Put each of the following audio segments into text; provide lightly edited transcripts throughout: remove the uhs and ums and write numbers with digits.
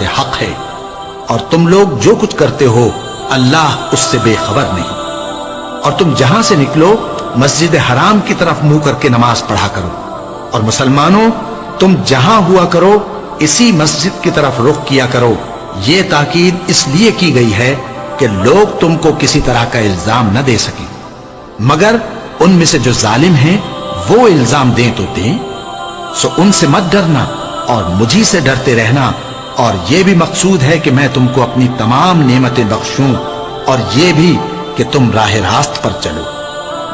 حق ہے، اور تم لوگ جو کچھ کرتے ہو اللہ اس سے بے خبر نہیں۔ اور تم جہاں سے نکلو مسجد حرام کی طرف منہ کر کے نماز پڑھا کرو، اور مسلمانوں تم جہاں ہوا کرو اسی مسجد کی طرف رخ کیا کرو۔ یہ تاکید اس لیے کی گئی ہے کہ لوگ تم کو کسی طرح کا الزام نہ دے سکیں، مگر ان میں سے جو ظالم ہیں وہ الزام دیں تو دیں۔ سو ان سے مت ڈرنا اور مجھی سے ڈرتے رہنا، اور یہ بھی مقصود ہے کہ میں تم کو اپنی تمام نعمتیں بخشوں، اور یہ بھی کہ تم راہ راست پر چلو۔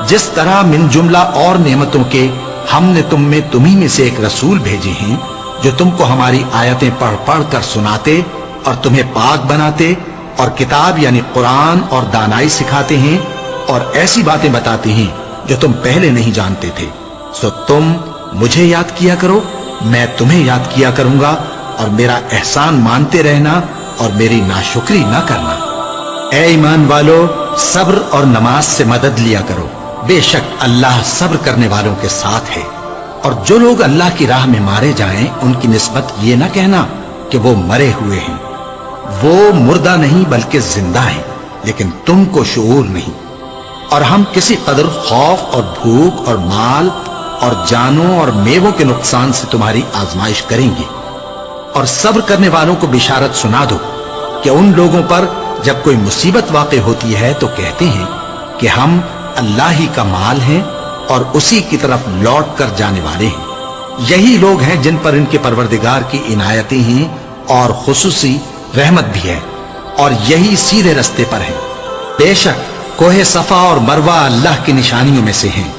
جس طرح من جملہ اور نعمتوں کے ہم نے تمہیں میں سے ایک رسول بھیجے ہیں جو تم کو ہماری آیتیں پڑھ پڑھ کر سناتے اور تمہیں پاک بناتے، اور کتاب یعنی قرآن اور دانائی سکھاتے ہیں، اور ایسی باتیں بتاتے ہیں جو تم پہلے نہیں جانتے تھے۔ سو تم مجھے یاد کیا کرو، میں تمہیں یاد کیا کروں گا، اور میرا احسان مانتے رہنا اور میری ناشکری نہ کرنا۔ اے ایمان والو، صبر اور نماز سے مدد لیا کرو، بے شک اللہ صبر کرنے والوں کے ساتھ ہے۔ اور جو لوگ اللہ کی راہ میں مارے جائیں ان کی نسبت یہ نہ کہنا کہ وہ مرے ہوئے ہیں، وہ مردہ نہیں بلکہ زندہ ہیں، لیکن تم کو شعور نہیں۔ اور ہم کسی قدر خوف اور بھوک اور مال اور جانوں اور میووں کے نقصان سے تمہاری آزمائش کریں گے، اور صبر کرنے والوں کو بشارت سنا دو کہ ان لوگوں پر جب کوئی مصیبت واقع ہوتی ہے تو کہتے ہیں کہ ہم اللہ ہی کا مال ہیں اور اسی کی طرف لوٹ کر جانے والے ہیں۔ یہی لوگ ہیں جن پر ان کے پروردگار کی عنایتیں ہیں اور خصوصی رحمت بھی ہے، اور یہی سیدھے رستے پر ہیں۔ بے شک کوہ صفا اور مروہ اللہ کی نشانیوں میں سے ہیں،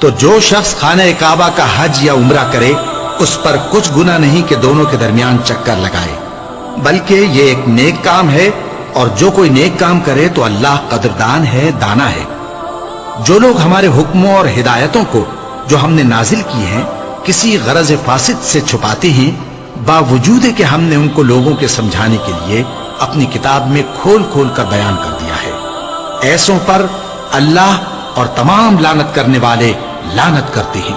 تو جو شخص خانہ کعبہ کا حج یا عمرہ کرے اس پر کچھ گناہ نہیں کہ دونوں کے درمیان چکر لگائے، بلکہ یہ ایک نیک کام ہے، اور جو کوئی نیک کام کرے تو اللہ قدردان ہے، دانا ہے۔ جو لوگ ہمارے حکموں اور ہدایتوں کو جو ہم نے نازل کی ہیں کسی غرض فاسد سے چھپاتے ہیں، باوجود کہ ہم نے ان کو لوگوں کے سمجھانے کے لیے اپنی کتاب میں کھول کھول کر بیان کر دیا ہے، ایسوں پر اللہ اور تمام لعنت کرنے والے لعنت کرتے ہیں۔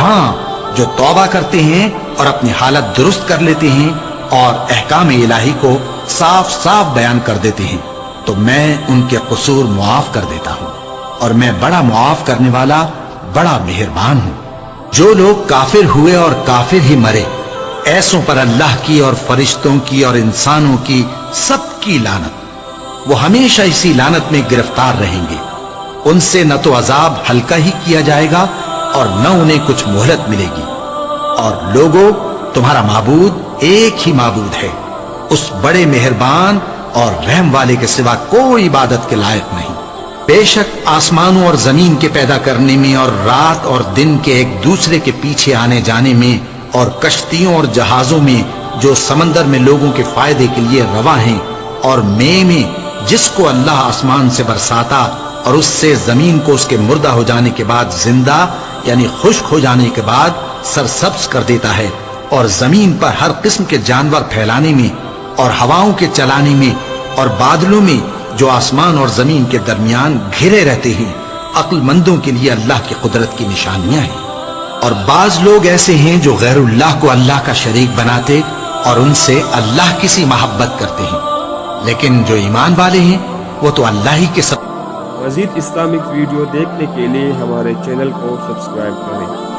ہاں، جو توبہ کرتے ہیں اور اپنی حالت درست کر لیتے ہیں اور احکام الہی کو صاف صاف بیان کر دیتے ہیں تو میں ان کے قصور معاف کر دیتا ہوں، اور میں بڑا معاف کرنے والا بڑا مہربان ہوں۔ جو لوگ کافر ہوئے اور کافر ہی مرے، ایسوں پر اللہ کی اور فرشتوں کی اور انسانوں کی سب کی لعنت، وہ ہمیشہ اسی لعنت میں گرفتار رہیں گے۔ ان سے نہ تو عذاب ہلکا ہی کیا جائے گا اور نہ انہیں کچھ مہلت ملے گی۔ اور لوگوں، تمہارا معبود ایک ہی معبود ہے، اس بڑے مہربان اور رحم والے کے سوا کوئی عبادت کے لائق نہیں۔ بے شک آسمانوں اور زمین کے پیدا کرنے میں اور رات اور دن کے ایک دوسرے کے پیچھے آنے جانے میں اور کشتیوں اور جہازوں میں جو سمندر میں لوگوں کے فائدے کے لیے رواں ہیں، اور میں جس کو اللہ آسمان سے برساتا اور اس سے زمین کو اس کے مردہ ہو جانے کے بعد زندہ یعنی خشک ہو جانے کے بعد سرسبز کر دیتا ہے، اور زمین پر ہر قسم کے جانور پھیلانے میں اور ہواؤں کے چلانے میں اور بادلوں میں جو آسمان اور زمین کے درمیان گھرے رہتے ہیں، عقل مندوں کے لیے اللہ کی قدرت کی نشانیاں ہیں۔ اور بعض لوگ ایسے ہیں جو غیر اللہ کو اللہ کا شریک بناتے اور ان سے اللہ کی سی محبت کرتے ہیں، لیکن جو ایمان والے ہیں وہ تو اللہ ہی کے سب۔ مزید اسلامک ویڈیو دیکھنے کے لیے ہمارے چینل کو سبسکرائب کریں۔